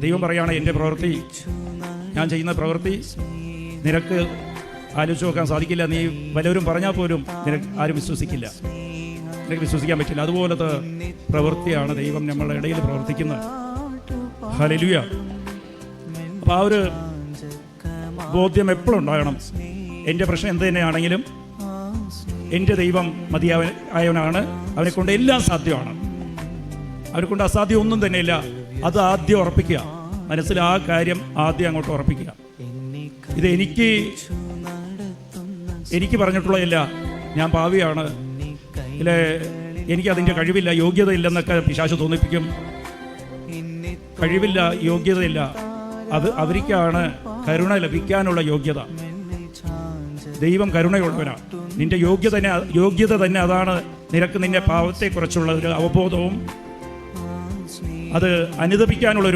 ദൈവം പറയാണ്, എൻ്റെ പ്രവൃത്തി, ഞാൻ ചെയ്യുന്ന പ്രവൃത്തി നിനക്ക് ആലോചിച്ച് നോക്കാൻ സാധിക്കില്ല. നീ വല്ലവരും പറഞ്ഞാൽ പോലും നിനക്ക് ആരും വിശ്വസിക്കില്ല, നിനക്ക് വിശ്വസിക്കാൻ പറ്റില്ല. അതുപോലത്തെ പ്രവൃത്തിയാണ് ദൈവം നമ്മളുടെ ഇടയിൽ പ്രവർത്തിക്കുന്നത്. ഹല്ലേലൂയ. അപ്പോൾ ആ ഒരു ബോധ്യം എപ്പോഴും ഉണ്ടാകണം. എൻ്റെ പ്രശ്നം എന്ത് തന്നെയാണെങ്കിലും എൻ്റെ ദൈവം മതിയായവനാണ്, അവനെക്കൊണ്ട് എല്ലാം സാധ്യമാണ്, അവനെക്കൊണ്ട് അസാധ്യം ഒന്നും തന്നെയില്ല. അത് ആദ്യം ഉറപ്പിക്കുക, മനസ്സിൽ ആ കാര്യം ആദ്യം അങ്ങോട്ട് ഉറപ്പിക്കുക. ഇത് എനിക്ക് പറഞ്ഞിട്ടുള്ളതല്ല, ഞാൻ പാവിയാണ്, ഇല്ല എനിക്കതിൻ്റെ കഴിവില്ല, യോഗ്യത ഇല്ലെന്നൊക്കെ പിശാച് തോന്നിപ്പിക്കും. കഴിവില്ല, യോഗ്യതയില്ല, അത് അവർക്കാണ് കരുണ ലഭിക്കാനുള്ള യോഗ്യത. ദൈവം കരുണയുള്ളവനാണ്. നിന്റെ യോഗ്യത തന്നെ അതാണ് നിനക്ക് നിന്റെ പാവത്തെക്കുറിച്ചുള്ള ഒരു അവബോധവും അത് അനുദപിക്കാനുള്ള